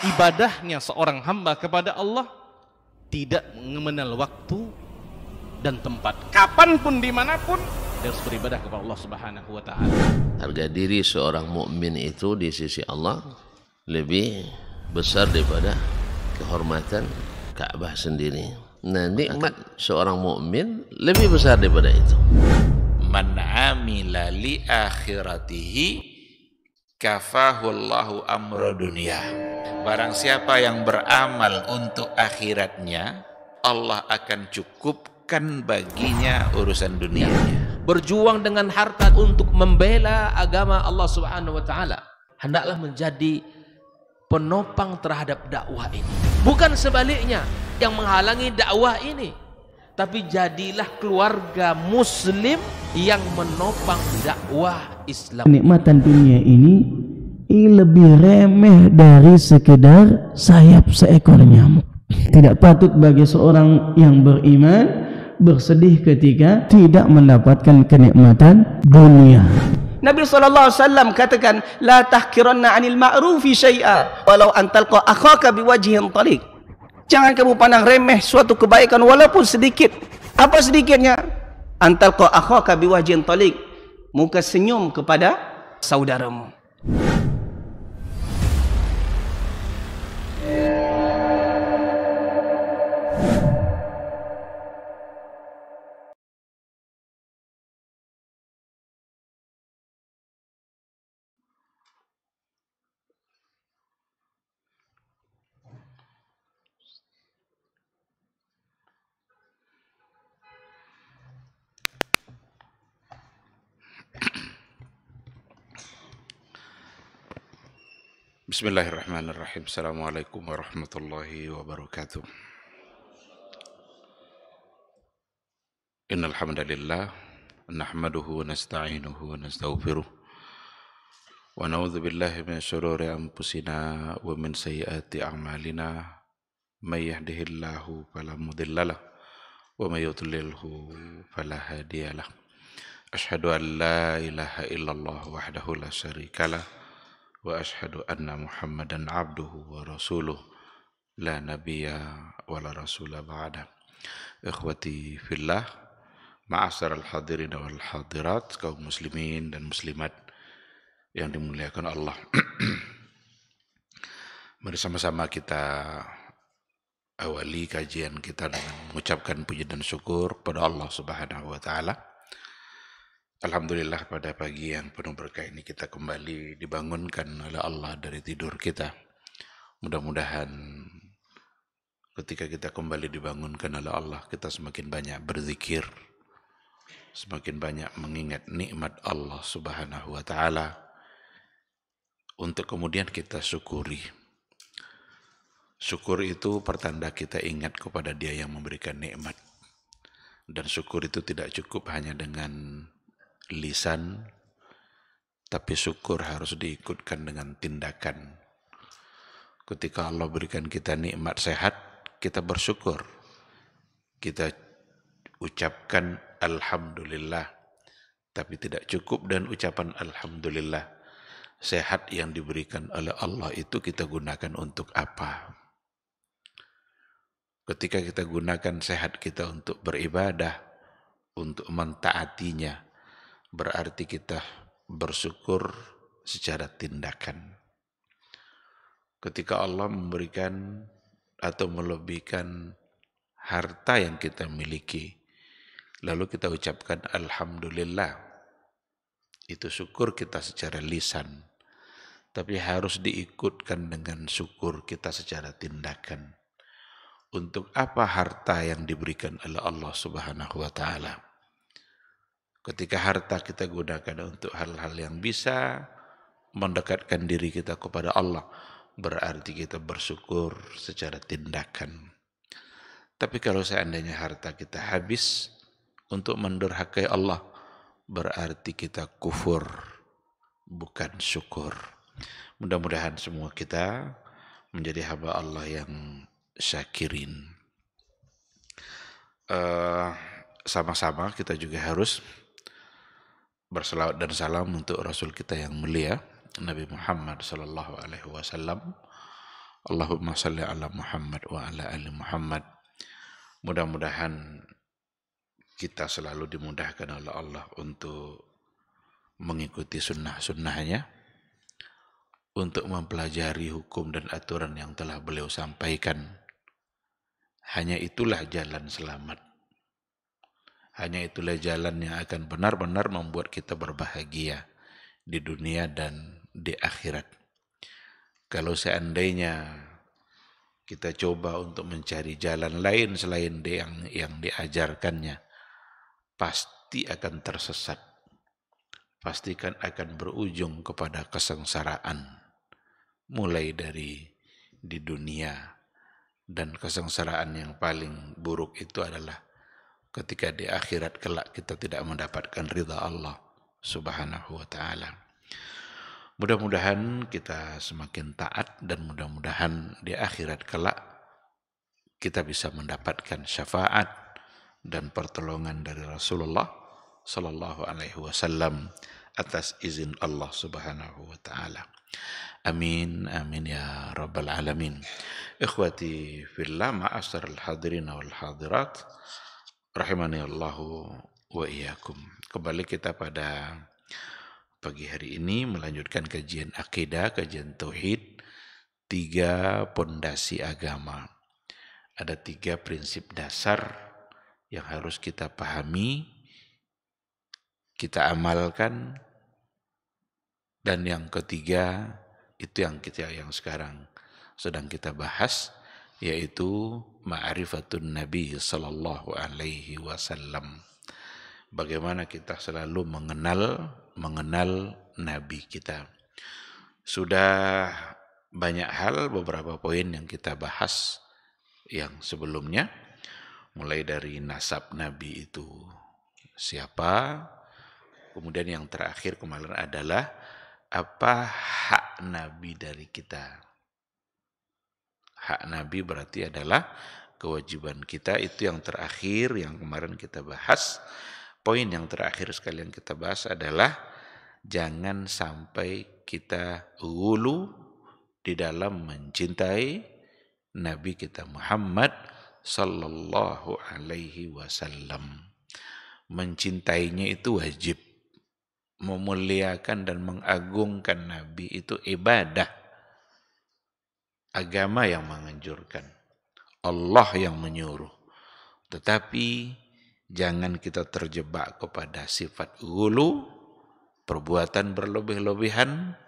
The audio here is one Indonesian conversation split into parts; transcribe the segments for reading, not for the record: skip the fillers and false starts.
ibadahnya seorang hamba kepada Allah tidak mengenal waktu dan tempat. Kapanpun, dimanapun, dia harus beribadah kepada Allah Subhanahu wa Ta'ala. Harga diri seorang mukmin itu di sisi Allah lebih besar daripada kehormatan Ka'bah sendiri. Nah, nikmat seorang mukmin lebih besar daripada itu. Man amila li akhiratihi kafahullahu amra dunia. Barang siapa yang beramal untuk akhiratnya, Allah akan cukupkan baginya urusan dunianya. Berjuang dengan harta untuk membela agama Allah Subhanahu wa Ta'ala, hendaklah menjadi penopang terhadap dakwah ini, bukan sebaliknya yang menghalangi dakwah ini, tapi jadilah keluarga muslim yang menopang dakwah Islam. Kenikmatan dunia ini lebih remeh dari sekedar sayap seekor nyamuk. Tidak patut bagi seorang yang beriman bersedih ketika tidak mendapatkan kenikmatan dunia. Nabi SAW katakan, la tahkiranna 'anil ma'rufi syai'a walau an talqa akhaka biwajhin taliq. Jangan kamu pandang remeh suatu kebaikan walaupun sedikit. Apa sedikitnya? An talqa akhaka biwajhin taliq, muka senyum kepada saudaramu. Bismillahirrahmanirrahim. Assalamualaikum warahmatullahi wabarakatuh. Innal hamdalillah nahmaduhu wa nasta'inuhu wa nastaghfiruh wa na'udzu billahi min shururi anfusina wa min sayyiati a'malina. May yahdihillahu fala mudhillalah wa may yudlilhu fala hadiyalah. Asyhadu an la ilaha illallah wahdahu la syarikalah wa ashhadu anna Muhammadan abduhu wa rasuluh la nabiyya wa la rasula ba'da. Ikhwati fillah, ma'asyaral hadirin wal hadirat, kaum muslimin dan muslimat yang dimuliakan Allah. Mari sama-sama kita awali kajian kita dengan mengucapkan puji dan syukur kepada Allah Subhanahu wa Ta'ala. Alhamdulillah, pada pagi yang penuh berkah ini kita kembali dibangunkan oleh Allah dari tidur kita. Mudah-mudahan ketika kita kembali dibangunkan oleh Allah, kita semakin banyak berzikir, semakin banyak mengingat nikmat Allah Subhanahu wa Ta'ala, untuk kemudian kita syukuri. Syukur itu pertanda kita ingat kepada Dia yang memberikan nikmat. Dan syukur itu tidak cukup hanya dengan lisan, tapi syukur harus diikutkan dengan tindakan. Ketika Allah berikan kita nikmat sehat, kita bersyukur, kita ucapkan alhamdulillah. Tapi tidak cukup dan ucapan alhamdulillah. Sehat yang diberikan oleh Allah itu kita gunakan untuk apa? Ketika kita gunakan sehat kita untuk beribadah, untuk mentaatinya, berarti kita bersyukur secara tindakan. Ketika Allah memberikan atau melebihkan harta yang kita miliki, lalu kita ucapkan alhamdulillah, itu syukur kita secara lisan, tapi harus diikutkan dengan syukur kita secara tindakan. Untuk apa harta yang diberikan oleh Allah Subhanahu wa Ta'ala? Ketika harta kita gunakan untuk hal-hal yang bisa mendekatkan diri kita kepada Allah, berarti kita bersyukur secara tindakan. Tapi kalau seandainya harta kita habis untuk mendurhakai Allah, berarti kita kufur, bukan syukur. Mudah-mudahan semua kita menjadi hamba Allah yang syakirin. Sama-sama kita juga harus berselawat dan salam untuk Rasul kita yang mulia, Nabi Muhammad sallallahu alaihi wasallam. Allahumma salli ala Muhammad wa ala ali Muhammad. Mudah-mudahan kita selalu dimudahkan oleh Allah untuk mengikuti sunnah-sunnahnya, untuk mempelajari hukum dan aturan yang telah beliau sampaikan. Hanya itulah jalan selamat. Hanya itulah jalan yang akan benar-benar membuat kita berbahagia di dunia dan di akhirat. Kalau seandainya kita coba untuk mencari jalan lain selain yang diajarkannya, pasti akan tersesat. Pasti akan berujung kepada kesengsaraan. Mulai dari di dunia, dan kesengsaraan yang paling buruk itu adalah ketika di akhirat kelak kita tidak mendapatkan ridha Allah Subhanahu wa ta'ala. Mudah-mudahan kita semakin taat dan mudah-mudahan di akhirat kelak kita bisa mendapatkan syafaat dan pertolongan dari Rasulullah sallallahu alaihi wasallam atas izin Allah Subhanahu wa taala. Amin amin ya rabbal alamin. Ikhwati fillah, ma'asyiral hadirin wal hadirat, rahimani Allahu wa iyyakum. Kembali kita pada pagi hari ini melanjutkan kajian akidah, kajian tauhid, 3 pondasi agama. Ada 3 prinsip dasar yang harus kita pahami, kita amalkan, dan yang ketiga itu yang sekarang sedang kita bahas, yaitu ma'rifatun Nabi sallallahu alaihi wasallam. Bagaimana kita selalu mengenal Nabi kita. Sudah banyak hal, beberapa poin yang kita bahas yang sebelumnya, mulai dari nasab Nabi itu siapa, kemudian yang terakhir kemarin adalah apa hak Nabi dari kita. Hak Nabi berarti adalah kewajiban kita, itu yang terakhir yang kemarin kita bahas. Poin yang terakhir sekali yang kita bahas adalah jangan sampai kita ghulu di dalam mencintai Nabi kita Muhammad sallallahu alaihi wasallam. Mencintainya itu wajib. Memuliakan dan mengagungkan Nabi itu ibadah. Agama yang menganjurkan. Allah yang menyuruh. Tetapi jangan kita terjebak kepada sifat ghulu, perbuatan berlebih-lebihan,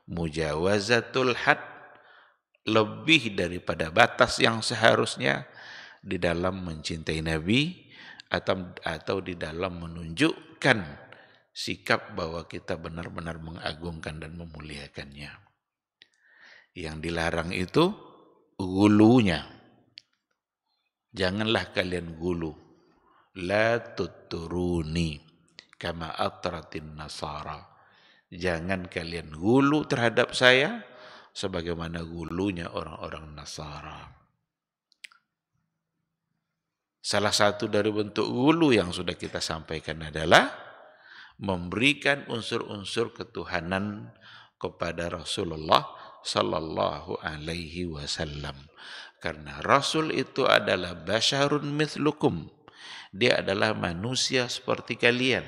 mujawazatul had, lebih daripada batas yang seharusnya di dalam mencintai Nabi atau di dalam menunjukkan sikap bahwa kita benar-benar mengagungkan dan memuliakannya. Yang dilarang itu ghulunya. Janganlah kalian ghulu. La tuturuni kama atratin nasara. Jangan kalian ghulu terhadap saya sebagaimana ghulunya orang-orang Nasara. Salah satu dari bentuk ghulu yang sudah kita sampaikan adalah memberikan unsur-unsur ketuhanan kepada Rasulullah sallallahu alaihi wasallam. Karena Rasul itu adalah basyarun mithlukum. Dia adalah manusia seperti kalian.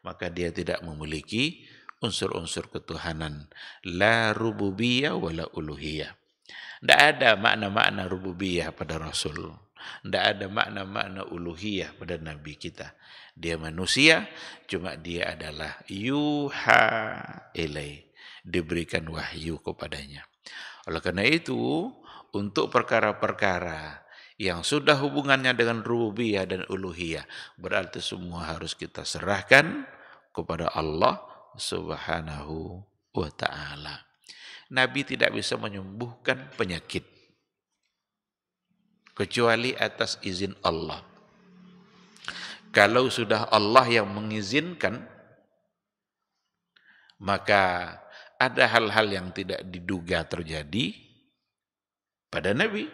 Maka dia tidak memiliki unsur-unsur ketuhanan. La rububiyah wala uluhiyah. Tidak ada makna-makna rububiyah pada Rasul. Tidak ada makna-makna uluhiyah pada Nabi kita. Dia manusia, cuma dia adalah yuha ilai. Diberikan wahyu kepadanya. Oleh karena itu, untuk perkara-perkara yang sudah hubungannya dengan rububiyah dan uluhiyah, berarti semua harus kita serahkan kepada Allah Subhanahu wa ta'ala. Nabi tidak bisa menyembuhkan penyakit kecuali atas izin Allah. Kalau sudah Allah yang mengizinkan, maka ada hal-hal yang tidak diduga terjadi pada Nabi.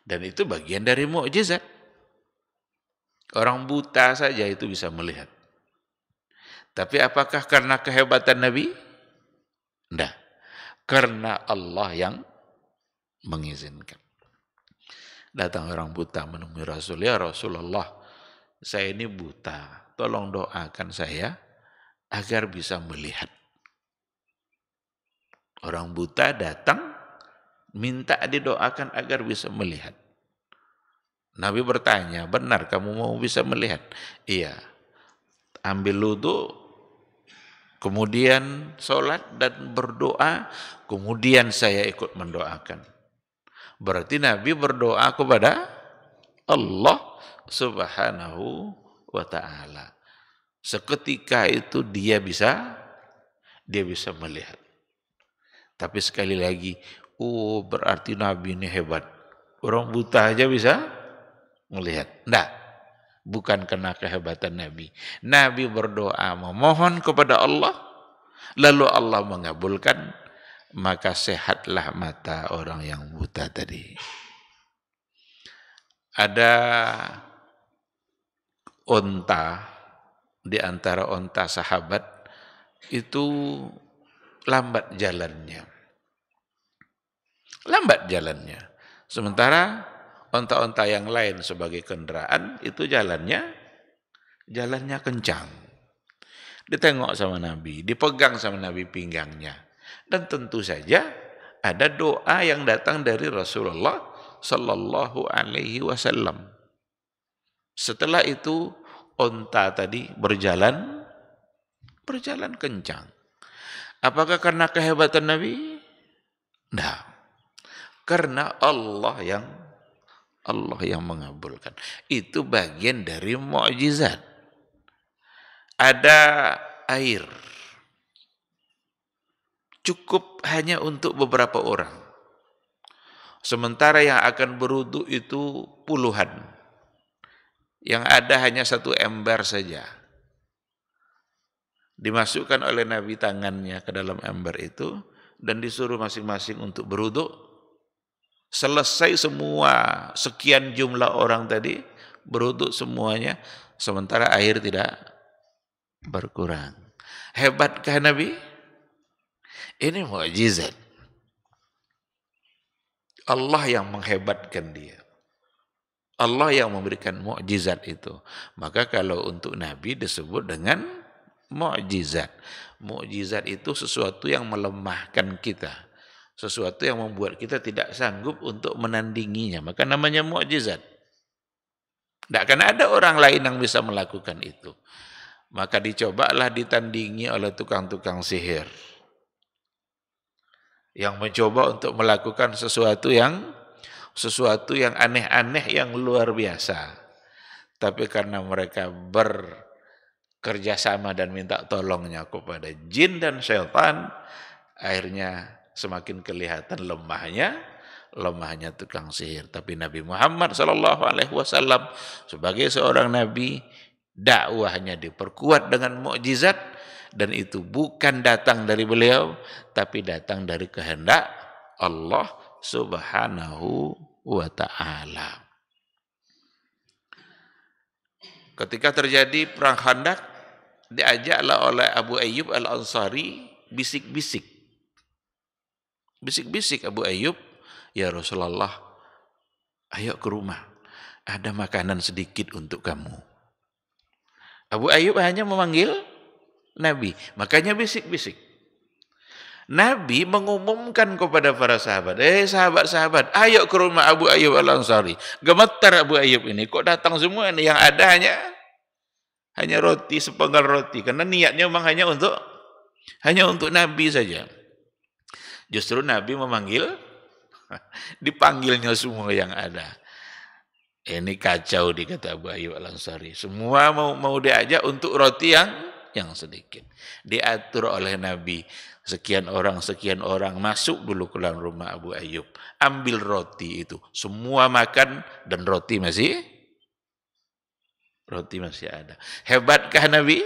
Dan itu bagian dari mukjizat. Orang buta saja itu bisa melihat. Tapi apakah karena kehebatan Nabi? Tidak. Karena Allah yang mengizinkan. Datang orang buta menemui Rasul, ya Rasulullah, saya ini buta, tolong doakan saya agar bisa melihat. Orang buta datang minta didoakan agar bisa melihat. Nabi bertanya, benar kamu mau bisa melihat? Iya. Ambil wudu, kemudian sholat dan berdoa, kemudian saya ikut mendoakan. Berarti Nabi berdoa kepada Allah Subhanahu wa ta'ala. Seketika itu dia bisa melihat. Tapi sekali lagi, berarti Nabi ini hebat. Orang buta aja bisa melihat. Enggak, bukan karena kehebatan Nabi. Nabi berdoa memohon kepada Allah, lalu Allah mengabulkan, maka sehatlah mata orang yang buta tadi. Ada onta, di antara onta sahabat itu lambat jalannya. Sementara onta-onta yang lain sebagai kendaraan itu jalannya kencang. Ditengok sama Nabi, dipegang sama Nabi pinggangnya. Dan tentu saja ada doa yang datang dari Rasulullah sallallahu alaihi wasallam. Setelah itu onta tadi berjalan kencang. Apakah karena kehebatan Nabi? Nah, karena Allah yang mengabulkan. Itu bagian dari mukjizat. Ada air cukup hanya untuk beberapa orang. Sementara yang akan berwudu itu puluhan. Yang ada hanya satu ember saja. Dimasukkan oleh Nabi tangannya ke dalam ember itu dan disuruh masing-masing untuk berwudu. Selesai semua sekian jumlah orang tadi berwudu semuanya, sementara air tidak berkurang. Hebatkah Nabi? Ini mukjizat. Allah yang menghebatkan dia. Allah yang memberikan mukjizat itu. Maka kalau untuk Nabi disebut dengan mukjizat. Mukjizat itu sesuatu yang melemahkan kita. Sesuatu yang membuat kita tidak sanggup untuk menandinginya. Maka namanya mukjizat. Tidak akan ada orang lain yang bisa melakukan itu. Maka dicobalah ditandingi oleh tukang-tukang sihir. Yang mencoba untuk melakukan sesuatu yang aneh-aneh, yang luar biasa. Tapi karena mereka bekerjasama dan minta tolongnya kepada jin dan syaitan, akhirnya semakin kelihatan lemahnya tukang sihir. Tapi Nabi Muhammad SAW sebagai seorang Nabi, dakwahnya diperkuat dengan mukjizat, dan itu bukan datang dari beliau, tapi datang dari kehendak Allah Subhanahu wa ta'ala. Ketika terjadi perang Khandaq, diajaklah oleh Abu Ayyub Al-Ansari bisik-bisik Abu Ayyub, ya Rasulullah, ayo ke rumah, ada makanan sedikit untuk kamu. Abu Ayyub hanya memanggil Nabi, makanya bisik-bisik. Nabi mengumumkan kepada para sahabat, sahabat-sahabat, ayo ke rumah Abu Ayyub Al-Ansari. Gemetar Abu Ayyub ini, kok datang semua ini? Yang ada hanya roti, sepenggal roti, karena niatnya memang hanya untuk Nabi saja. Justru Nabi dipanggilnya semua yang ada. Ini kacau, dikata Abu Ayyub Al-Ansari. Semua mau diajak untuk roti yang sedikit. Diatur oleh Nabi, sekian orang masuk dulu ke dalam rumah Abu Ayyub. Ambil roti itu. Semua makan dan roti masih ada. Hebatkah Nabi?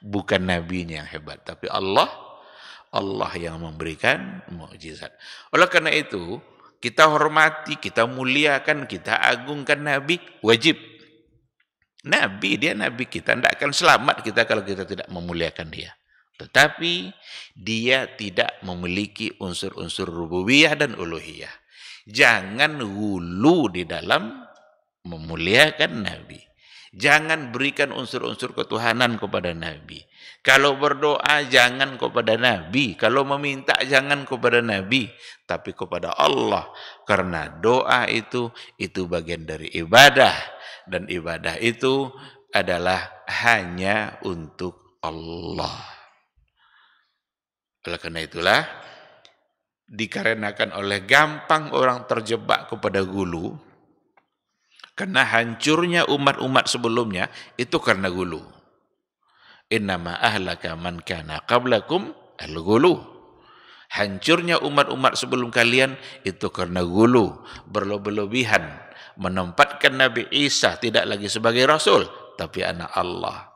Bukan Nabinya yang hebat, tapi Allah yang memberikan mukjizat. Oleh karena itu, kita hormati, kita muliakan, kita agungkan Nabi, wajib. Nabi, dia Nabi kita, tidak akan selamat kita kalau kita tidak memuliakan dia. Tetapi dia tidak memiliki unsur-unsur rububiyah dan uluhiyah. Jangan hulu di dalam memuliakan Nabi. Jangan berikan unsur-unsur ketuhanan kepada Nabi. Kalau berdoa jangan kepada Nabi. Kalau meminta jangan kepada Nabi. Tapi kepada Allah. Karena doa itu bagian dari ibadah. Dan ibadah itu adalah hanya untuk Allah. Oleh karena itulah, dikarenakan oleh gampang orang terjebak kepada gulu, karena hancurnya umat-umat sebelumnya itu karena gulu. Innama ahlaka man kana qablakum al-gulu. Hancurnya umat-umat sebelum kalian itu karena gulu, berlebih-lebihan, menempatkan Nabi Isa tidak lagi sebagai rasul, tapi anak Allah.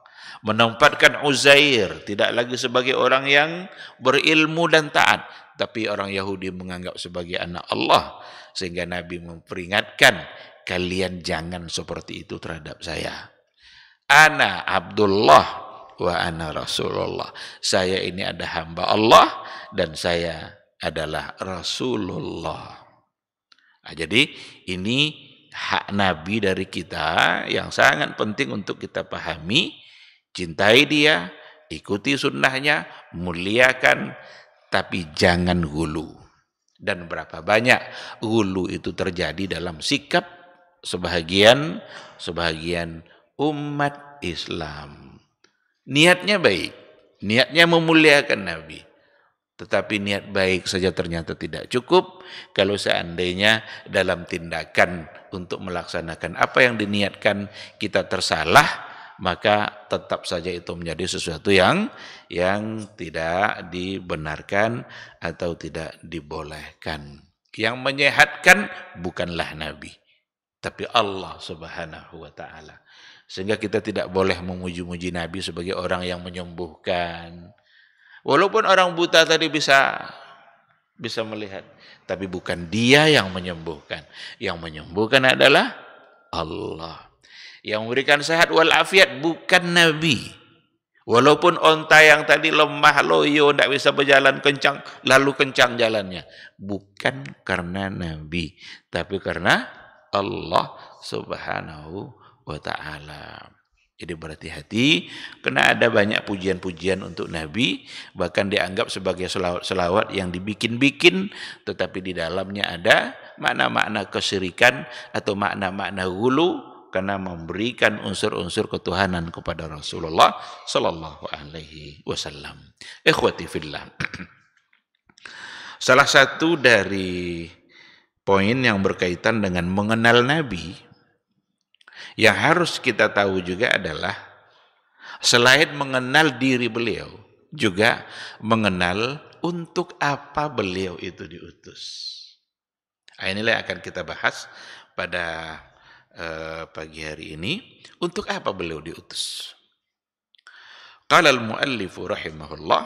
Menempatkan Uzair tidak lagi sebagai orang yang berilmu dan taat, tapi orang Yahudi menganggap sebagai anak Allah. Sehingga Nabi memperingatkan, kalian jangan seperti itu terhadap saya. Ana Abdullah wa ana Rasulullah. Saya ini ada hamba Allah dan saya adalah Rasulullah. Nah, jadi ini hak Nabi dari kita yang sangat penting untuk kita pahami. Cintai dia, ikuti sunnahnya, muliakan, tapi jangan hulu. Dan berapa banyak hulu itu terjadi dalam sikap sebahagian umat Islam. Niatnya baik, niatnya memuliakan Nabi. Tetapi niat baik saja ternyata tidak cukup kalau seandainya dalam tindakan untuk melaksanakan apa yang diniatkan kita tersalah, maka tetap saja itu menjadi sesuatu yang tidak dibenarkan atau tidak dibolehkan. Yang menyehatkan bukanlah Nabi, tapi Allah Subhanahu wa ta'ala. Sehingga kita tidak boleh memuji-muji Nabi sebagai orang yang menyembuhkan. Walaupun orang buta tadi bisa melihat, tapi bukan dia yang menyembuhkan. Yang menyembuhkan adalah Allah. Yang memberikan sehat walafiat bukan Nabi. Walaupun onta yang tadi lemah, loyo, tidak bisa berjalan kencang, lalu kencang jalannya. Bukan karena Nabi, tapi karena Allah Subhanahu wa ta'ala. Jadi berhati-hati, karena ada banyak pujian-pujian untuk Nabi, bahkan dianggap sebagai selawat yang dibikin-bikin, tetapi di dalamnya ada makna-makna kesyirikan atau makna-makna hulu, karena memberikan unsur-unsur ketuhanan kepada Rasulullah sallallahu alaihi wasallam. Ikhwati fillah. Salah satu dari poin yang berkaitan dengan mengenal Nabi yang harus kita tahu juga adalah selain mengenal diri beliau, juga mengenal untuk apa beliau itu diutus. Inilah yang akan kita bahas pada pagi hari ini. Untuk apa beliau diutus? Qala al-muallifu rahimahullah,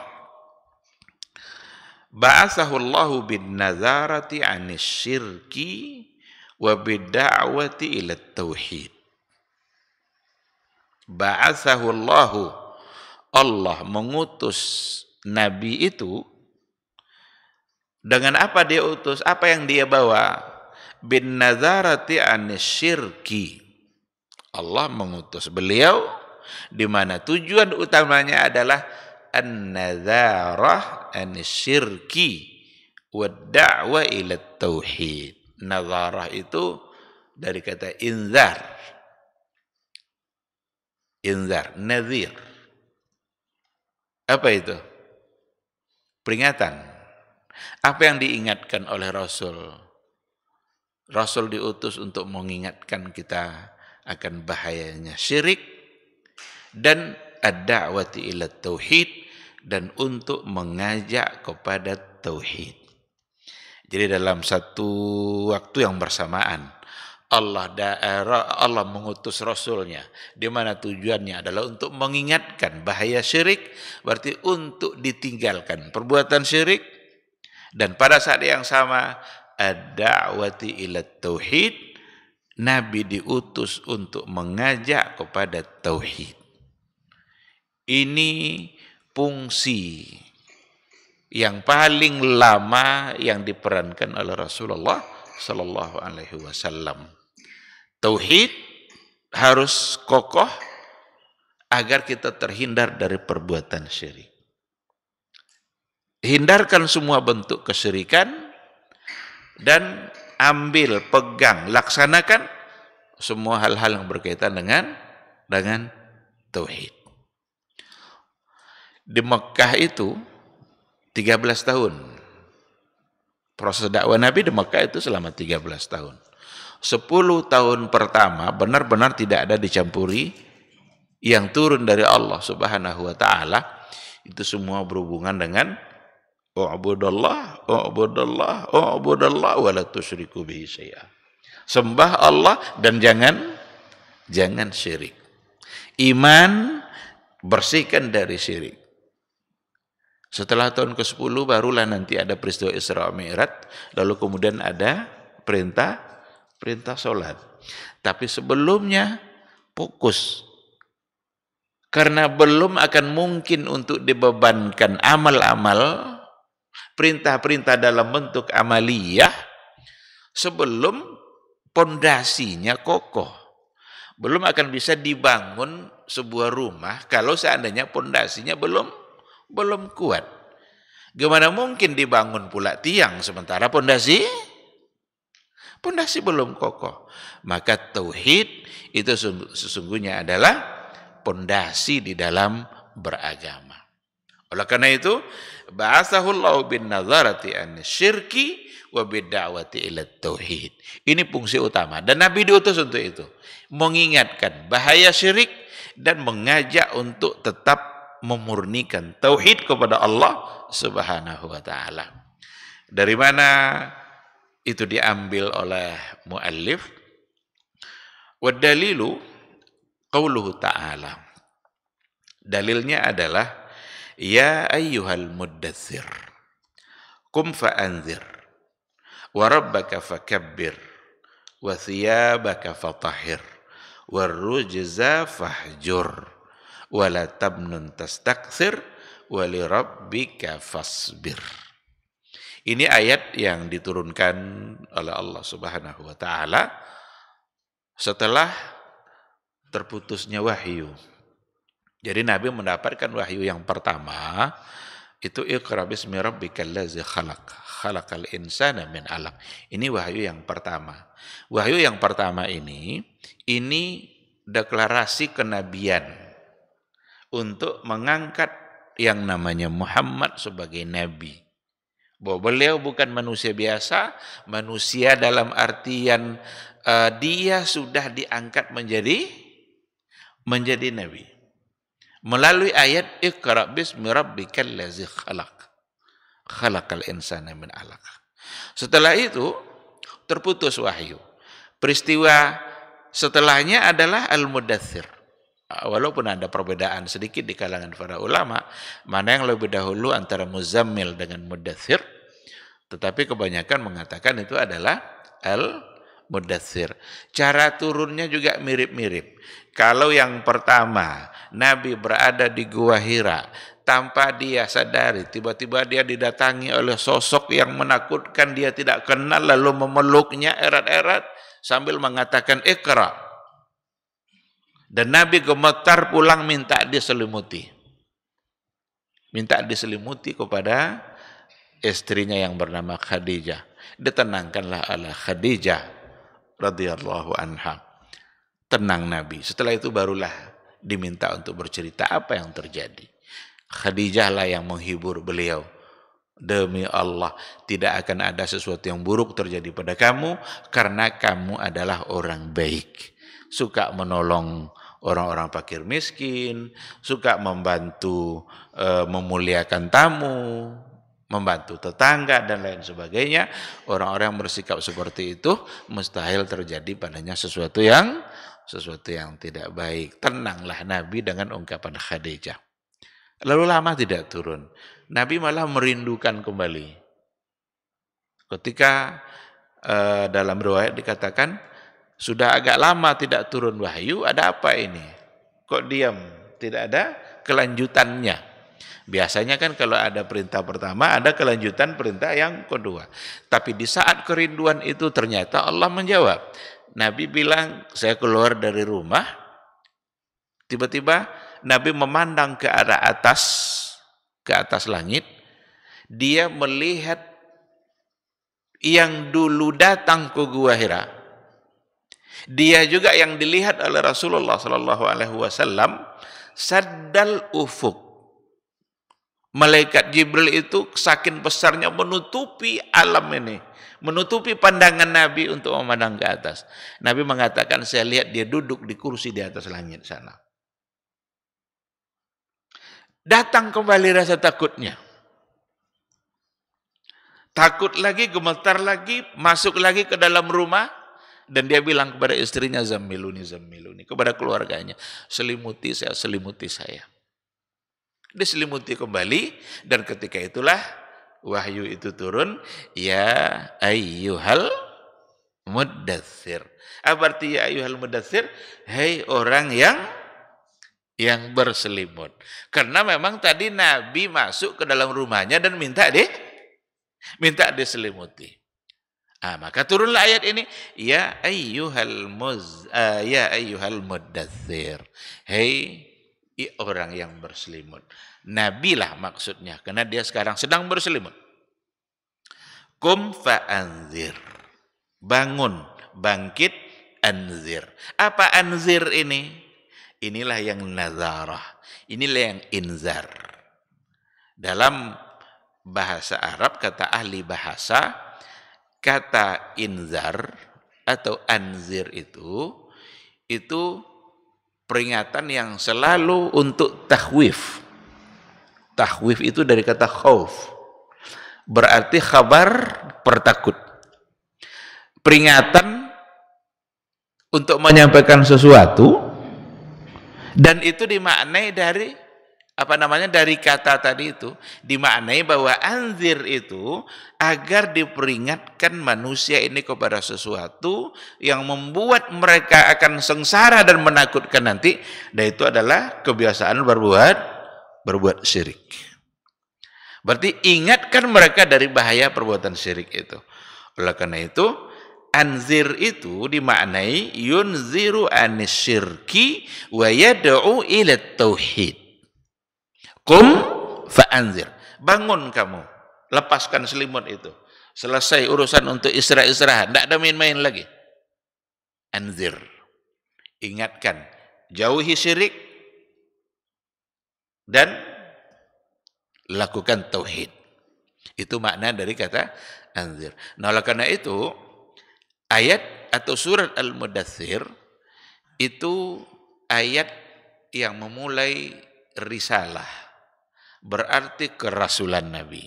ba'athahu Allahu bin nazarati 'anis syirki wa bid-da'wati ila tauhid. Ba'athahu Allahu, Allah mengutus Nabi itu dengan apa dia utus? Apa yang dia bawa? Bin nazarati anis syirki. Allah mengutus beliau di mana tujuan utamanya adalah an-nazarah anis syirki wa da'wa ila tauhid. Nazarah itu dari kata inzar. Inzar, nazir. Apa itu? Peringatan. Apa yang diingatkan oleh Rasul? Rasul diutus untuk mengingatkan kita akan bahayanya syirik dan ad-da'wati ila tauhid, dan untuk mengajak kepada tauhid. Jadi dalam satu waktu yang bersamaan Allah mengutus Rasulnya, di mana tujuannya adalah untuk mengingatkan bahaya syirik, berarti untuk ditinggalkan perbuatan syirik, dan pada saat yang sama ad-da'wati ila tauhid, Nabi diutus untuk mengajak kepada tauhid. Ini fungsi yang paling lama yang diperankan oleh Rasulullah Sallallahu Alaihi Wasallam. Tauhid harus kokoh agar kita terhindar dari perbuatan syirik. Hindarkan semua bentuk kesyirikan dan ambil, pegang, laksanakan semua hal-hal yang berkaitan dengan tauhid. Di Mekah itu 13 tahun. Proses dakwah Nabi di Mekah itu selama 13 tahun. 10 tahun pertama benar-benar tidak ada dicampuri yang turun dari Allah Subhanahu wa taala. Itu semua berhubungan dengan u'budallah wa la tusyriku bihi syai'a. Sembah Allah dan jangan syirik. Iman, bersihkan dari syirik. Setelah tahun ke-10 barulah nanti ada peristiwa Isra Mi'raj, lalu kemudian ada perintah sholat. Tapi sebelumnya fokus. Karena belum akan mungkin untuk dibebankan amal-amal, perintah-perintah dalam bentuk amaliyah sebelum pondasinya kokoh. Belum akan bisa dibangun sebuah rumah kalau seandainya pondasinya belum kuat. Gimana mungkin dibangun pula tiang sementara pondasi belum kokoh. Maka tauhid itu sesungguhnya adalah pondasi di dalam beragama. Oleh karena itu, ba'atsahullahu bin nazarati an syirki wa bid'awati ila tauhid. Ini fungsi utama dan Nabi diutus untuk itu. Mengingatkan bahaya syirik dan mengajak untuk tetap memurnikan tauhid kepada Allah Subhanahu wa taala. Dari mana itu diambil oleh muallif? Wa dalilu qauluhu ta'ala. Dalilnya adalah ya ayyuhal muddatsir qum fa'anzir wa rabbaka fakabbir wa thiyabaka fatahhir warrujza fahjur wa la tamnun tastakthir wa li rabbika fasbir. Ini ayat yang diturunkan oleh Allah Subhanahu wa taala setelah terputusnya wahyu. Jadi Nabi mendapatkan wahyu yang pertama itu Iqra bismi rabbikal ladzi khalaqal insana min 'alaq. Ini wahyu yang pertama. Wahyu yang pertama ini deklarasi kenabian untuk mengangkat yang namanya Muhammad sebagai nabi. Bahwa beliau bukan manusia biasa, manusia dalam artian dia sudah diangkat menjadi nabi. Melalui ayat Iqra bismi rabbikal ladzi khalaqal insana min 'alaq. Setelah itu terputus wahyu. Peristiwa setelahnya adalah al-muddatsir. Walaupun ada perbedaan sedikit di kalangan para ulama, mana yang lebih dahulu antara muzammil dengan muddatsir, tetapi kebanyakan mengatakan itu adalah al-muddatsir. Cara turunnya juga mirip-mirip. Kalau yang pertama, Nabi berada di Gua Hira, tanpa dia sadari, tiba-tiba dia didatangi oleh sosok yang menakutkan, dia tidak kenal, lalu memeluknya erat-erat sambil mengatakan Iqra. Dan Nabi gemetar pulang minta diselimuti. Minta diselimuti kepada istrinya yang bernama Khadijah. Ditenangkanlah ala Khadijah radhiyallahu anha. Tenang Nabi. Setelah itu barulah diminta untuk bercerita apa yang terjadi. Khadijah lah yang menghibur beliau. Demi Allah, tidak akan ada sesuatu yang buruk terjadi pada kamu karena kamu adalah orang baik. Suka menolong orang-orang fakir miskin, suka membantu memuliakan tamu, membantu tetangga dan lain sebagainya. Orang-orang yang bersikap seperti itu mustahil terjadi padanya sesuatu yang tidak baik. Tenanglah Nabi dengan ungkapan Khadijah. Lalu lama tidak turun. Nabi malah merindukan kembali. Ketika dalam riwayat dikatakan sudah agak lama tidak turun wahyu, ada apa ini? Kok diam? Tidak ada kelanjutannya. Biasanya kan kalau ada perintah pertama, ada kelanjutan perintah yang kedua. Tapi di saat kerinduan itu ternyata Allah menjawab. Nabi bilang, saya keluar dari rumah, tiba-tiba Nabi memandang ke arah atas, ke atas langit. Dia melihat yang dulu datang ke Gua Hira. Dia juga yang dilihat oleh Rasulullah SAW, saddal ufuk. Malaikat Jibril itu saking besarnya menutupi alam ini, menutupi pandangan Nabi untuk memandang ke atas. Nabi mengatakan, saya lihat dia duduk di kursi di atas langit sana. Datang kembali rasa takutnya. Takut lagi, gemetar lagi, masuk lagi ke dalam rumah, dan dia bilang kepada istrinya, zammiluni, zammiluni, kepada keluarganya, selimuti saya. Diselimuti kembali, dan ketika itulah wahyu itu turun, ya ayyuhal muddatsir. Apa arti ya ayyuhal muddatsir? Hei orang yang berselimut. Karena memang tadi Nabi masuk ke dalam rumahnya dan minta diselimuti. Maka turunlah ayat ini, ya ayyuhal muddatsir. Hei orang yang berselimut. Nabi lah maksudnya, karena dia sekarang sedang berselimut. Kum fa'anzir. Bangun, bangkit, anzir. Apa anzir ini? Inilah yang nazarah. Inilah yang inzar. Dalam bahasa Arab, kata ahli bahasa, kata inzar atau anzir itu peringatan yang selalu untuk takhwif. Takhwif itu dari kata khauf. Berarti khabar pertakut. Peringatan untuk menyampaikan sesuatu, dan itu dimaknai dari dari kata tadi itu, dimaknai bahwa anzir itu agar diperingatkan manusia ini kepada sesuatu yang membuat mereka akan sengsara dan menakutkan nanti, dan itu adalah kebiasaan berbuat syirik. Berarti ingatkan mereka dari bahaya perbuatan syirik itu. Oleh karena itu, anzir itu dimaknai yunziru anis syirki wa yad'u ila tauhid. Kum fa'anzir. Bangun kamu. Lepaskan selimut itu. Selesai urusan untuk istirahat. Tidak ada main-main lagi. Anzir. Ingatkan. Jauhi syirik. Dan lakukan tauhid. Itu makna dari kata anzir. Nah, oleh karena itu, ayat atau surat Al-Mudaththir itu ayat yang memulai risalah. Berarti kerasulan Nabi.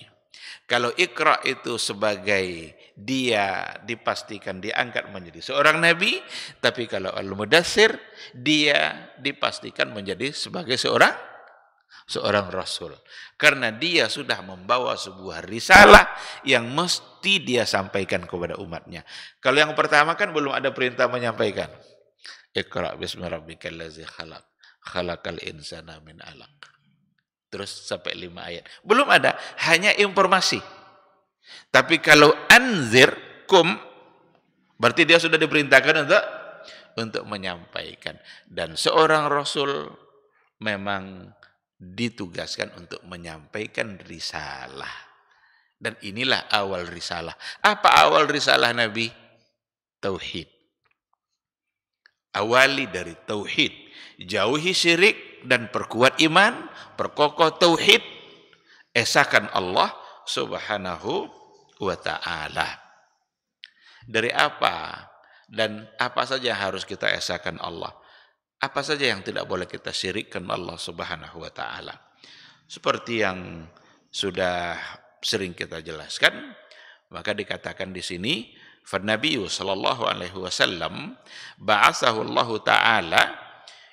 Kalau Iqra itu sebagai dia dipastikan diangkat menjadi seorang Nabi, tapi kalau Al-Mudaththir dia dipastikan menjadi sebagai seorang Rasul. Karena dia sudah membawa sebuah risalah yang mesti dia sampaikan kepada umatnya. Kalau yang pertama kan belum ada perintah menyampaikan. Iqra bismi rabbikal ladzi khalaq, khalaqal insana min 'alaq. Terus sampai 5 ayat. Belum ada, hanya informasi. Tapi kalau anzir kum, berarti dia sudah diperintahkan untuk menyampaikan. Dan seorang Rasul memang ditugaskan untuk menyampaikan risalah. Dan inilah awal risalah. Apa awal risalah Nabi? Tauhid. Awali dari tauhid. Jauhi syirik dan perkuat iman, perkokoh tauhid, esakan Allah Subhanahu wa ta'ala. Dari apa dan apa saja yang harus kita esakan Allah? Apa saja yang tidak boleh kita syirikkan Allah Subhanahu wa ta'ala? Seperti yang sudah sering kita jelaskan, maka dikatakan di sini, "Fan-Nabiyyu sallallahu alaihi wasallam ba'atsahu Allah ta'ala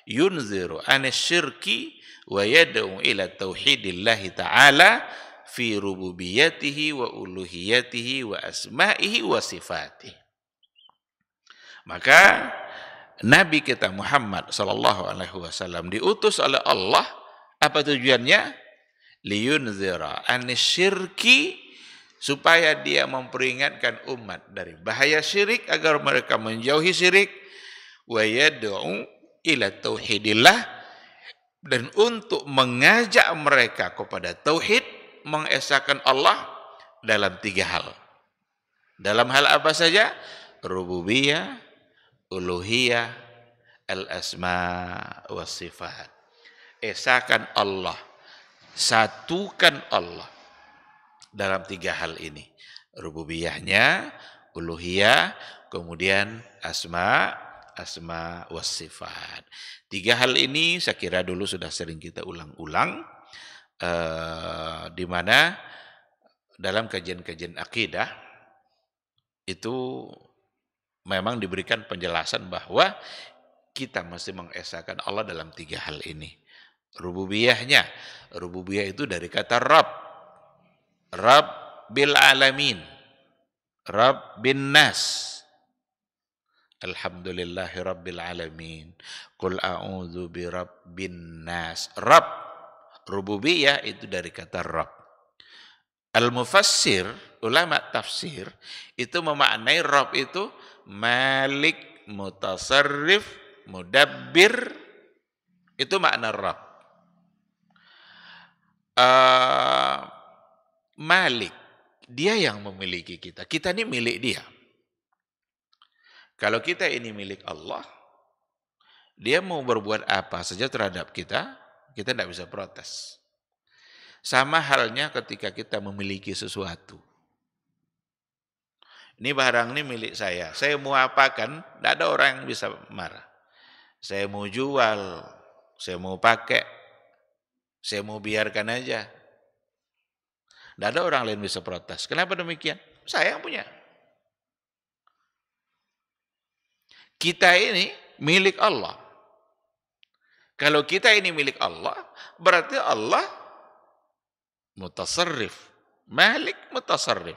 yunziru anisyirki wa yad'u ila tauhidillahi ta'ala fi rububiyyatihi wa uluhiyatihi wa asma'ihi wa sifatihi." Maka Nabi kita Muhammad sallallahu alaihi wasallam diutus oleh Allah, apa tujuannya? liyunzira anisyirki, supaya dia memperingatkan umat dari bahaya syirik agar mereka menjauhi syirik, wa yad'u ila tauhidillah, dan untuk mengajak mereka kepada tauhid, mengesahkan Allah dalam 3 hal. Dalam hal apa saja? Rububiyah, uluhiyah, al-asma was sifat. Esahkan Allah, satukan Allah dalam 3 hal ini. Rububiyahnya, uluhiyah, kemudian asma was sifat. 3 hal ini saya kira dulu sudah sering kita ulang-ulang, di mana dalam kajian-kajian akidah itu memang diberikan penjelasan bahwa kita mesti mengesahkan Allah dalam 3 hal ini. Rububiyahnya, rububiyah itu dari kata Rabb, Rabbil alamin, Rabbin nas. Alhamdulillahi Rabbil alamin. Qul a'udzu birabbin nas. Rabb, rububiyah itu dari kata Rabb. Al-mufassir, ulama tafsir, itu memaknai Rabb itu malik, mutasarrif, mudabbir. Itu makna Rabb. Malik, dia yang memiliki kita. Kita ini milik dia. Kalau kita ini milik Allah, dia mau berbuat apa saja terhadap kita, kita tidak bisa protes. Sama halnya ketika kita memiliki sesuatu. Ini barang ini milik saya mau apakan, tidak ada orang yang bisa marah. Saya mau jual, saya mau pakai, saya mau biarkan aja. Tidak ada orang lain bisa protes. Kenapa demikian? Saya yang punya. Kita ini milik Allah. Kalau kita ini milik Allah, berarti Allah mutasarrif, malik mutasarrif.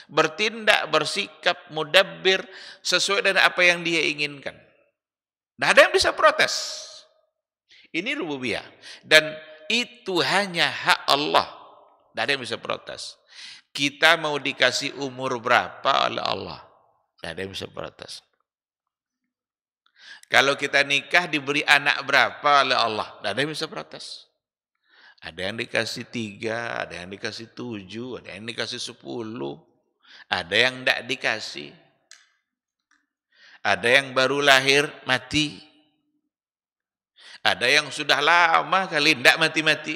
Bertindak, bersikap, mudabbir sesuai dengan apa yang dia inginkan. Tidak ada yang bisa protes. Ini rububiyah. Dan itu hanya hak Allah. Tidak ada yang bisa protes. Kita mau dikasih umur berapa oleh Allah. Tidak ada yang bisa protes. Kalau kita nikah diberi anak berapa oleh Allah, tidak ada yang bisa protes. Ada yang dikasih 3, ada yang dikasih 7, ada yang dikasih 10, ada yang tidak dikasih. Ada yang baru lahir mati. Ada yang sudah lama kali tidak mati-mati.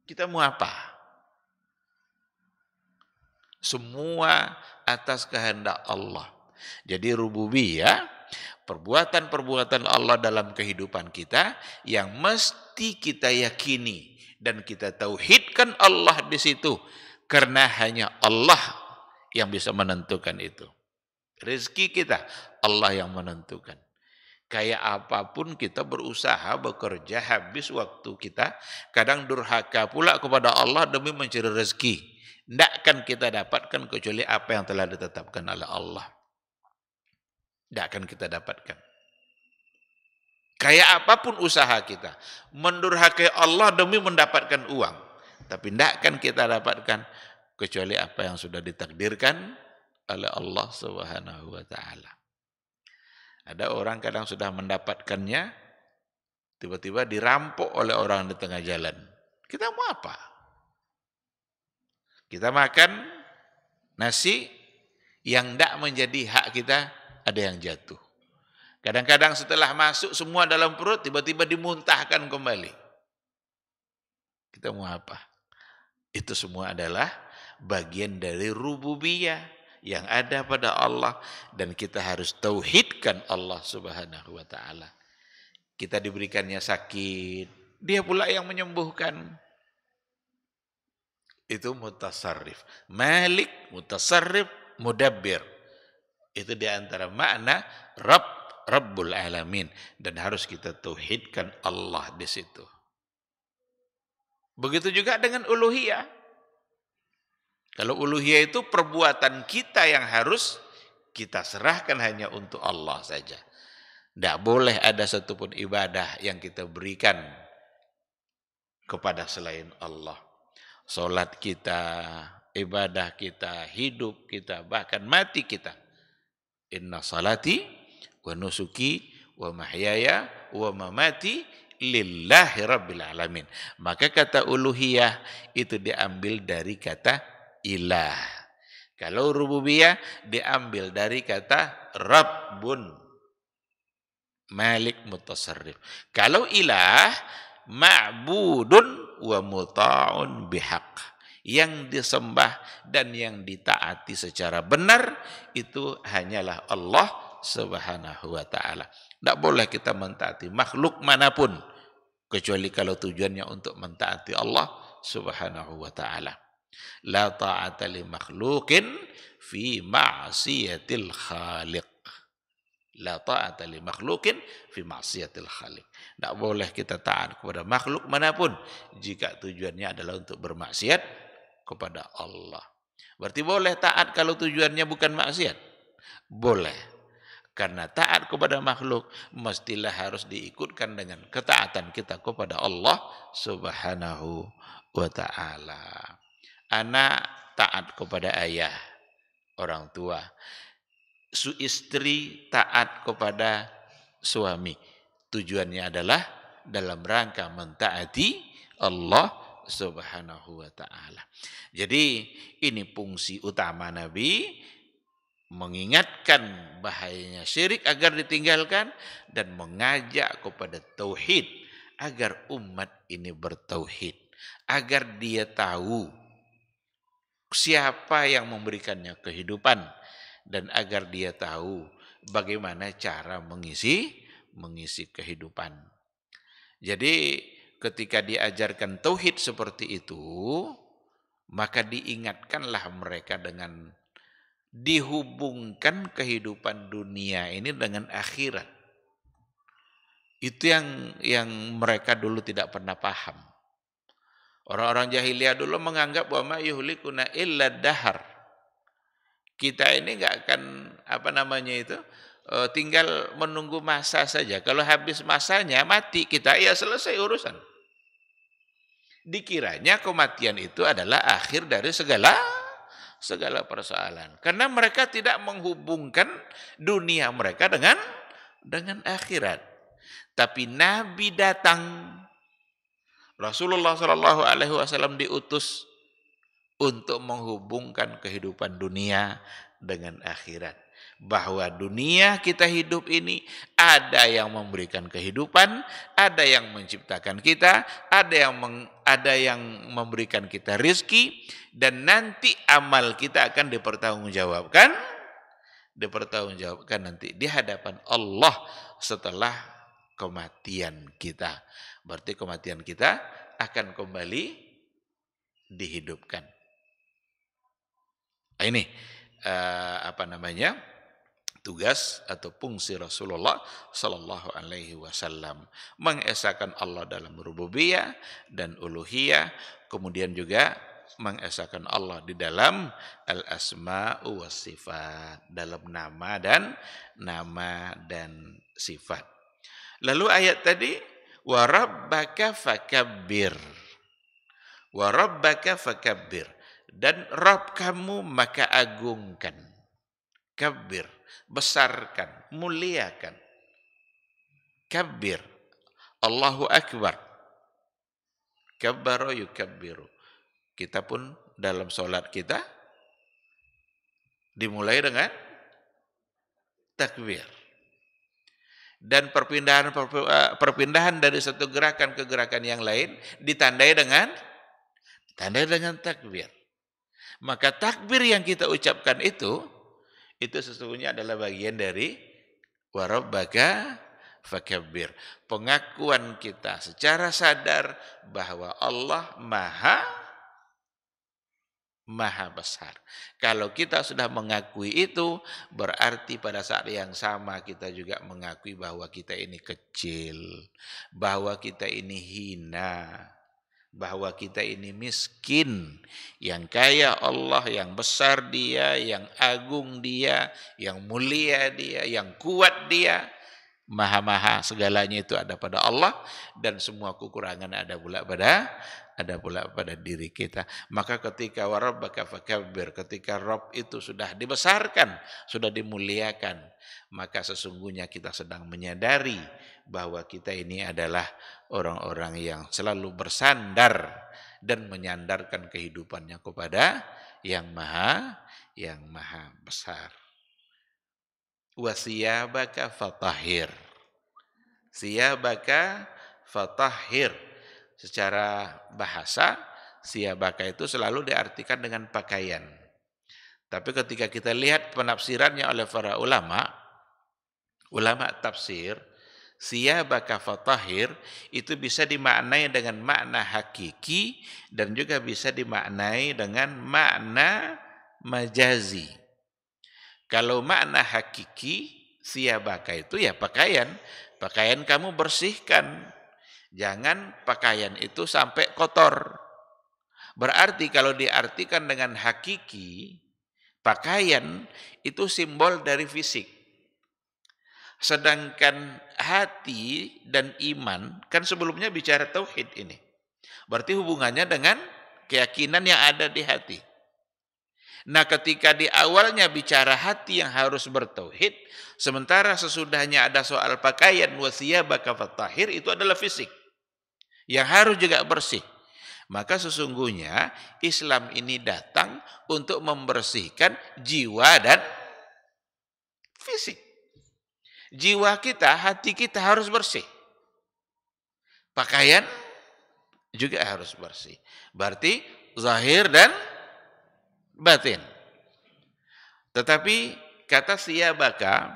Kita mau apa? Semua atas kehendak Allah. Jadi rububiyah, perbuatan-perbuatan Allah dalam kehidupan kita yang mesti kita yakini dan kita tauhidkan Allah di situ, karena hanya Allah yang bisa menentukan itu. Rezeki kita Allah yang menentukan. Kayak apapun kita berusaha bekerja habis waktu kita, kadang durhaka pula kepada Allah demi mencari rezeki. Tidak akan kita dapatkan kecuali apa yang telah ditetapkan oleh Allah. Tidak akan kita dapatkan. Kayak apapun usaha kita, mendurhakai Allah demi mendapatkan uang, tapi tidak akan kita dapatkan kecuali apa yang sudah ditakdirkan oleh Allah Subhanahu wa taala. Ada orang kadang sudah mendapatkannya, tiba-tiba dirampok oleh orang di tengah jalan. Kita mau apa? Kita makan nasi yang tidak menjadi hak kita, ada yang jatuh. Kadang-kadang setelah masuk semua dalam perut, tiba-tiba dimuntahkan kembali. Kita mau apa? Itu semua adalah bagian dari rububiyah yang ada pada Allah, dan kita harus tauhidkan Allah Subhanahu wa taala. Kita diberikannya sakit, dia pula yang menyembuhkan. Itu mutasarrif. Malik, mutasarrif, mudabbir. Itu di antara makna Rabbul alamin, dan harus kita tauhidkan Allah di situ. Begitu juga dengan uluhiyah. Kalau uluhiyah itu perbuatan kita yang harus kita serahkan hanya untuk Allah saja. Tidak boleh ada satupun ibadah yang kita berikan kepada selain Allah. Salat kita, ibadah kita, hidup kita, bahkan mati kita. Inna salati wa nusuki wa mahyaya wa mamati lillahi rabbil alamin. Maka kata uluhiyah itu diambil dari kata ilah. Kalau rububiyah diambil dari kata rabbun, malik mutasarrif. Kalau ilah, ma'budun wa muta'un bihaq. Yang disembah dan yang ditaati secara benar itu hanyalah Allah Subhanahu wa ta'ala. Tidak boleh kita mentaati makhluk manapun kecuali kalau tujuannya untuk mentaati Allah Subhanahu wa ta'ala. La ta'ata li makhlukin fi ma'siyatil khaliq. La ta'ata li makhlukin fi ma'siyatil khaliq. Tidak boleh kita taat kepada makhluk manapun jika tujuannya adalah untuk bermaksiat kepada Allah. Berarti boleh taat kalau tujuannya bukan maksiat? Boleh. Karena taat kepada makhluk mestilah harus diikutkan dengan ketaatan kita kepada Allah Subhanahu wa ta'ala. Anak taat kepada ayah, orang tua. Istri taat kepada suami. Tujuannya adalah dalam rangka mentaati Allah Subhanahu wa ta'ala. Jadi ini fungsi utama Nabi, mengingatkan bahayanya syirik agar ditinggalkan dan mengajak kepada tauhid agar umat ini bertauhid, agar dia tahu siapa yang memberikannya kehidupan dan agar dia tahu bagaimana cara mengisi kehidupan. Jadi ketika diajarkan tauhid seperti itu, maka diingatkanlah mereka dengan dihubungkan kehidupan dunia ini dengan akhirat. Itu yang mereka dulu tidak pernah paham. Orang-orang jahiliyah dulu menganggap bahwa yuhlikuna illa dahar. Kita ini enggak akan tinggal menunggu masa saja. Kalau habis masanya mati kita, ya selesai urusan. Dikiranya kematian itu adalah akhir dari segala persoalan. Karena mereka tidak menghubungkan dunia mereka dengan akhirat. Tapi Nabi datang, Rasulullah SAW diutus untuk menghubungkan kehidupan dunia dengan akhirat. Bahwa dunia kita hidup ini ada yang memberikan kehidupan, ada yang menciptakan kita, ada yang memberikan kita rizki, dan nanti amal kita akan dipertanggungjawabkan nanti di hadapan Allah setelah kematian kita. Berarti kematian kita akan kembali dihidupkan. Ini tugas atau fungsi Rasulullah sallallahu alaihi wasallam, mengesahkan Allah dalam rububiyah dan uluhiyah, kemudian juga mengesahkan Allah di dalam al-asma'u was sifat, dalam nama dan sifat. Lalu ayat tadi wa rabbaka fakabbir. Wa rabbaka fakabbir, dan Rabb kamu maka agungkan. Kabbir, besarkan, muliakan. Kabbir, Allahu Akbar. Kabbara yukabbiru. Kita pun dalam sholat kita dimulai dengan takbir. Dan perpindahan dari satu gerakan ke gerakan yang lain ditandai dengan takbir. Maka takbir yang kita ucapkan itu sesungguhnya adalah bagian dari wa rabbaka fakabbir. Pengakuan kita secara sadar bahwa Allah maha besar. Kalau kita sudah mengakui itu, berarti pada saat yang sama kita juga mengakui bahwa kita ini kecil, bahwa kita ini hina, bahwa kita ini miskin. Yang kaya Allah, yang besar Dia, yang agung Dia, yang mulia Dia, yang kuat Dia. Maha-maha segalanya itu ada pada Allah, dan semua kekurangan ada pula pada diri kita. Maka ketika warabbaka fakabbir, ketika Rabb itu sudah dibesarkan, sudah dimuliakan, maka sesungguhnya kita sedang menyadari bahwa kita ini adalah orang-orang yang selalu bersandar dan menyandarkan kehidupannya kepada yang maha besar. Wasiyabaka fatahhir. Siyabaka fatahhir. Secara bahasa, siyabaka itu selalu diartikan dengan pakaian. Tapi ketika kita lihat penafsirannya oleh para ulama tafsir, siyabaka fatahhir itu bisa dimaknai dengan makna hakiki dan juga bisa dimaknai dengan makna majazi. Kalau makna hakiki, siyabaka itu ya pakaian kamu bersihkan. Jangan pakaian itu sampai kotor. Berarti kalau diartikan dengan hakiki, pakaian itu simbol dari fisik. Sedangkan hati dan iman, kan sebelumnya bicara tauhid ini. Berarti hubungannya dengan keyakinan yang ada di hati. Nah, ketika di awalnya bicara hati yang harus bertauhid, sementara sesudahnya ada soal pakaian wasiyabaka fatahhir, itu adalah fisik yang harus juga bersih. Maka sesungguhnya Islam ini datang untuk membersihkan jiwa dan fisik. Jiwa kita, hati kita harus bersih. Pakaian juga harus bersih. Berarti zahir dan batin. Tetapi kata siyabaka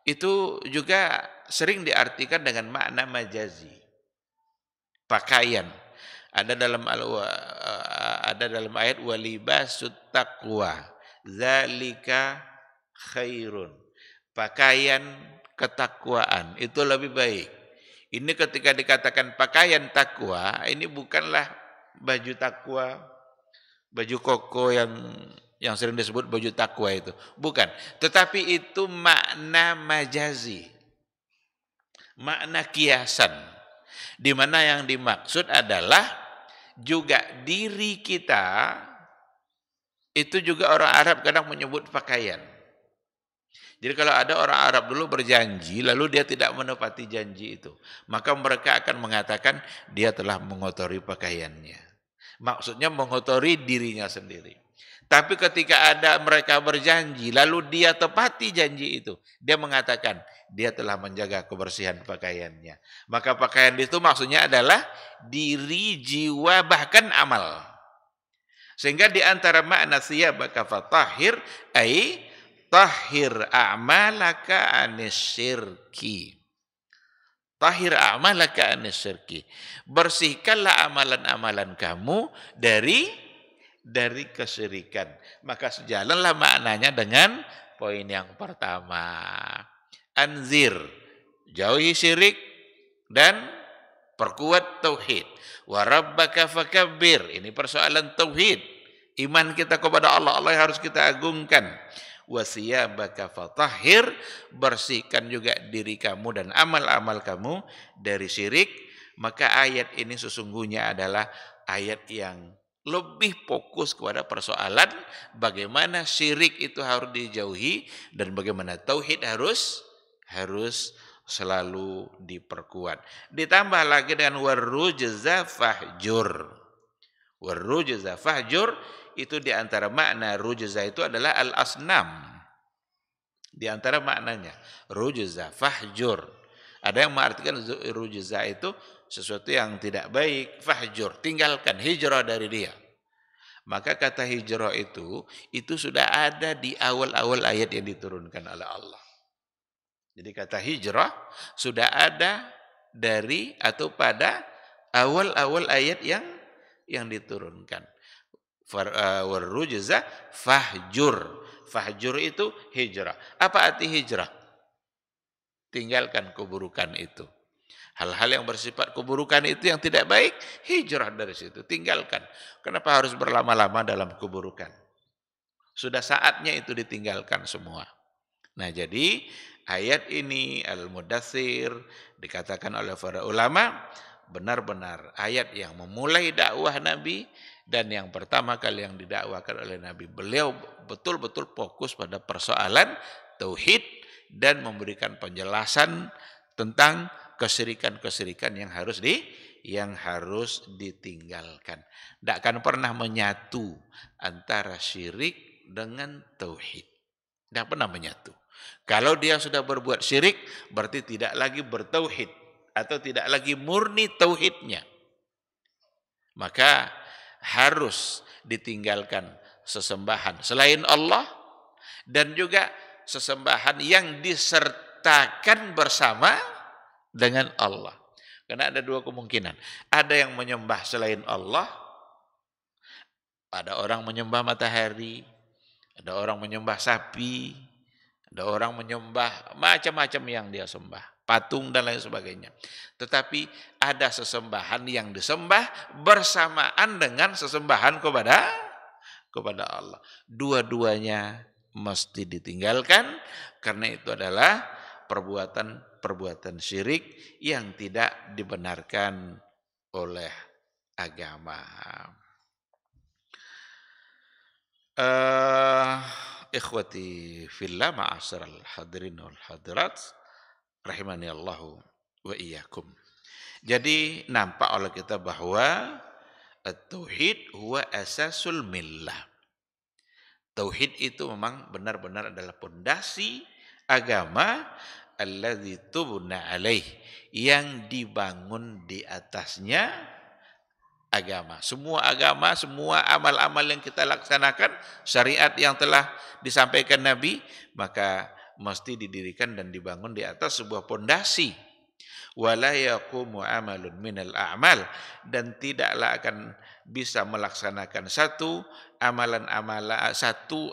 itu juga sering diartikan dengan makna majazi. Pakaian. Ada dalam ayat walibasut taqwa zalika khairun. Pakaian ketakwaan itu lebih baik. Ini ketika dikatakan pakaian takwa, ini bukanlah baju takwa, baju koko yang sering disebut baju takwa itu. Bukan. Tetapi itu makna majazi. Makna kiasan. Di mana yang dimaksud adalah juga diri kita, itu juga orang Arab kadang menyebut pakaian. Jadi kalau ada orang Arab dulu berjanji, lalu dia tidak menepati janji itu, maka mereka akan mengatakan dia telah mengotori pakaiannya. Maksudnya mengotori dirinya sendiri. Tapi ketika ada mereka berjanji, lalu dia tepati janji itu, dia mengatakan dia telah menjaga kebersihan pakaiannya. Maka pakaian itu maksudnya adalah diri, jiwa, bahkan amal. Sehingga di antara makna siyabaka fatahhir ai tahhir a'malaka anisyirki. Tahhir a'malaka anisyirki. Bersihkanlah amalan-amalan kamu dari kesyirikan. Maka sejalanlah maknanya dengan poin yang pertama. Anzir, jauhi syirik dan perkuat tauhid. Wa rabbaka fakabbir. Ini persoalan tauhid. Iman kita kepada Allah, Allah yang harus kita agungkan. Wa siyabaka fatahhir, bersihkan juga diri kamu dan amal-amal kamu dari syirik. Maka ayat ini sesungguhnya adalah ayat yang lebih fokus kepada persoalan bagaimana syirik itu harus dijauhi dan bagaimana tauhid harus selalu diperkuat. Ditambah lagi dengan warrujza fahjur. Warrujza fahjur itu di antara makna rujza itu adalah al-asnam. Di antara maknanya rujza fahjur. Ada yang mengartikan rujza itu sesuatu yang tidak baik, fahjur, tinggalkan, hijrah dari dia. Maka kata hijrah itu sudah ada di awal-awal ayat yang diturunkan oleh Allah. Jadi kata hijrah sudah ada dari atau pada awal-awal ayat yang diturunkan. Warrujza fahjur. Fahjur itu hijrah. Apa arti hijrah? Tinggalkan keburukan itu. Hal-hal yang bersifat keburukan itu yang tidak baik, hijrah dari situ, tinggalkan. Kenapa harus berlama-lama dalam keburukan? Sudah saatnya itu ditinggalkan semua. Nah, jadi ayat ini Al-Mudaththir dikatakan oleh para ulama benar-benar ayat yang memulai dakwah Nabi, dan yang pertama kali yang didakwakan oleh Nabi. Beliau betul-betul fokus pada persoalan tauhid dan memberikan penjelasan tentang kesyirikan-kesyirikan yang harus ditinggalkan. Tidak akan pernah menyatu antara syirik dengan tauhid. Tidak pernah menyatu. Kalau dia sudah berbuat syirik, berarti tidak lagi bertauhid atau tidak lagi murni tauhidnya. Maka harus ditinggalkan sesembahan selain Allah, dan juga sesembahan yang disertakan bersama dengan Allah. Karena ada dua kemungkinan. Ada yang menyembah selain Allah, ada orang menyembah matahari, ada orang menyembah sapi, ada orang menyembah macam-macam yang dia sembah, patung dan lain sebagainya. Tetapi ada sesembahan yang disembah bersamaan dengan sesembahan kepada Allah. Dua-duanya mesti ditinggalkan, karena itu adalah perbuatan syirik yang tidak dibenarkan oleh agama. Ikhwati fillah, ma'asyiral hadirin wal hadirat, rahimani Allahu wa iyyakum. Jadi nampak oleh kita bahwa at-tauhid huwa asasul millah. Tauhid itu memang benar-benar adalah pondasi agama, alladzi tubna alaih, yang dibangun di atasnya agama. Semua agama, semua amal-amal yang kita laksanakan, syariat yang telah disampaikan Nabi, maka mesti didirikan dan dibangun di atas sebuah pondasi. Wala yaqumu amalun minal a'mal, dan tidaklah akan bisa melaksanakan satu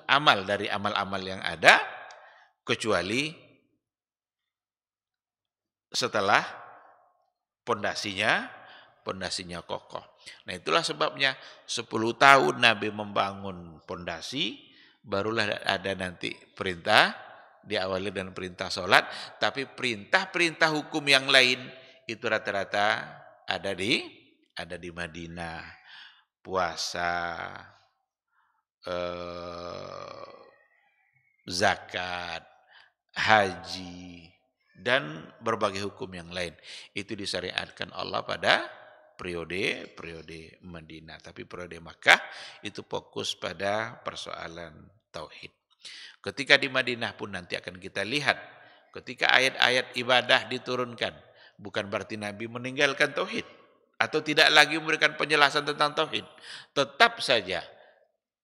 amal dari amal-amal yang ada kecuali setelah pondasinya kokoh. Nah, itulah sebabnya 10 tahun Nabi membangun pondasi, barulah ada nanti perintah, diawali dengan perintah sholat, tapi perintah-perintah hukum yang lain itu rata-rata ada di Madinah. Puasa, zakat, haji, dan berbagai hukum yang lain itu disyariatkan Allah pada periode Madinah. Tapi periode Makkah itu fokus pada persoalan tauhid. Ketika di Madinah pun nanti akan kita lihat, ketika ayat-ayat ibadah diturunkan, bukan berarti Nabi meninggalkan tauhid atau tidak lagi memberikan penjelasan tentang tauhid. Tetap saja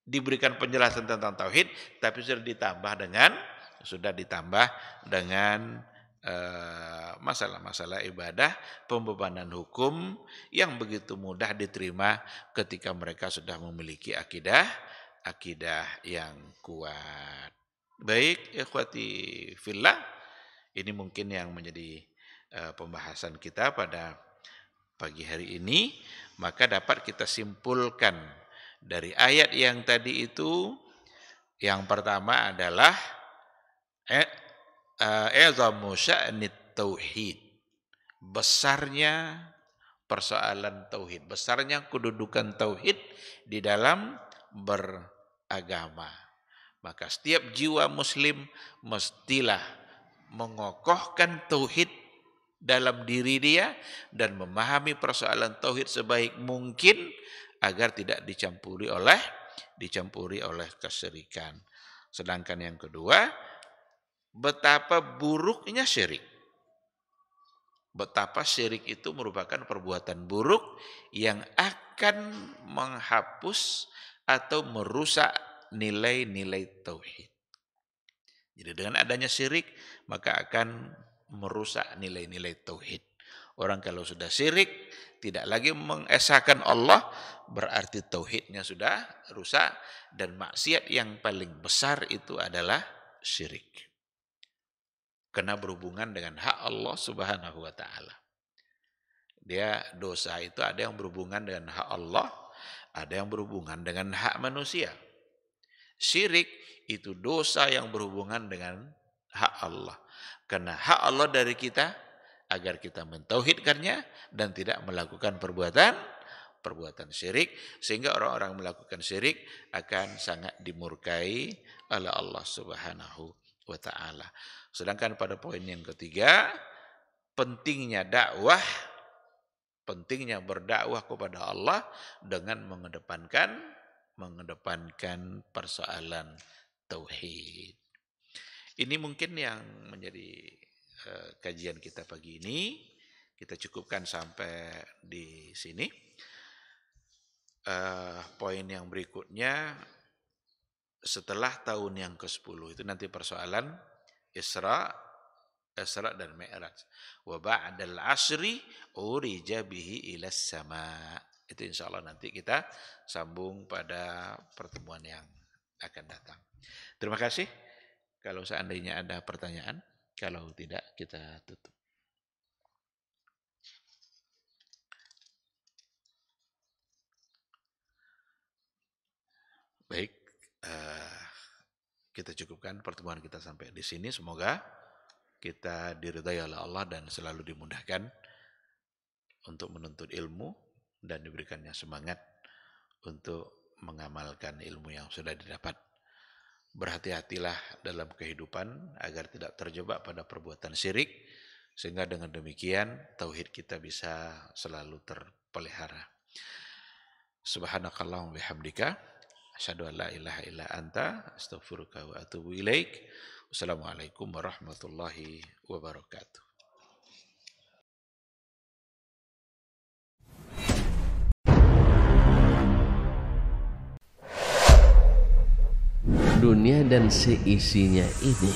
diberikan penjelasan tentang tauhid, tapi sudah ditambah dengan masalah-masalah ibadah, pembebanan hukum yang begitu mudah diterima ketika mereka sudah memiliki akidah yang kuat. Baik, ikhwati fillah, ini mungkin yang menjadi pembahasan kita pada pagi hari ini. Maka dapat kita simpulkan dari ayat yang tadi itu, yang pertama adalah azamu sya'nit tauhid, besarnya persoalan tauhid, besarnya kedudukan tauhid di dalam beragama. Maka setiap jiwa muslim mestilah mengokohkan tauhid dalam diri dia dan memahami persoalan tauhid sebaik mungkin agar tidak dicampuri oleh kesyirikan. Sedangkan yang kedua, betapa buruknya syirik. Betapa syirik itu merupakan perbuatan buruk yang akan menghapus atau merusak nilai-nilai tauhid. Jadi dengan adanya syirik maka akan merusak nilai-nilai tauhid. Orang kalau sudah syirik, tidak lagi mengesahkan Allah, berarti tauhidnya sudah rusak, dan maksiat yang paling besar itu adalah syirik. Karena berhubungan dengan hak Allah Subhanahu wa taala. Dia dosa itu ada yang berhubungan dengan hak Allah, ada yang berhubungan dengan hak manusia. Syirik itu dosa yang berhubungan dengan hak Allah. Karena hak Allah dari kita agar kita mentauhidkannya dan tidak melakukan perbuatan syirik, sehingga orang-orang melakukan syirik akan sangat dimurkai oleh Allah Subhanahu wa taala. Sedangkan pada poin yang ketiga, pentingnya berdakwah kepada Allah dengan mengedepankan persoalan tauhid. Ini mungkin yang menjadi kajian kita pagi ini. Kita cukupkan sampai di sini. Poin yang berikutnya setelah tahun yang ke-10 itu nanti persoalan Isra dan Mi'raj. Wa ba'dal 'ashri urija bihi ilas sama. Itu insyaallah nanti kita sambung pada pertemuan yang akan datang. Terima kasih. Kalau seandainya ada pertanyaan, kalau tidak kita tutup. Baik, kita cukupkan pertemuan kita sampai di sini. Semoga kita diridhai oleh Allah dan selalu dimudahkan untuk menuntut ilmu dan diberikannya semangat untuk mengamalkan ilmu yang sudah didapat. Berhati-hatilah dalam kehidupan agar tidak terjebak pada perbuatan syirik, sehingga dengan demikian tauhid kita bisa selalu terpelihara. Subhanakallahumma bihamdika asyhadu an la ilaha illa anta astaghfiruka wa atubu ilaik. Wassalamualaikum warahmatullahi wabarakatuh. Dunia dan seisinya ini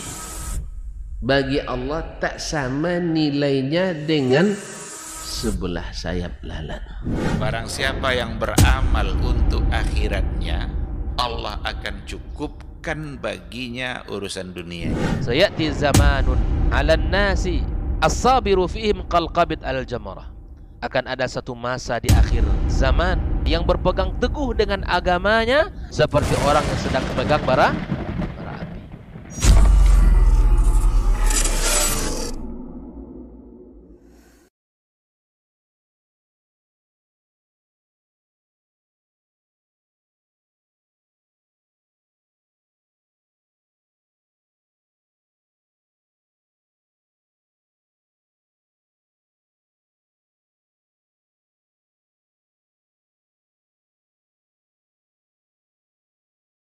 bagi Allah tak sama nilainya dengan sebelah sayap lalat. Barang siapa yang beramal untuk akhiratnya, Allah akan cukupkan baginya urusan dunia. Sayati zamanun 'alan nasi as-sabiru fihim qalqabit al-jamarah. Akan ada satu masa di akhir zaman yang berpegang teguh dengan agamanya seperti orang yang sedang memegang bara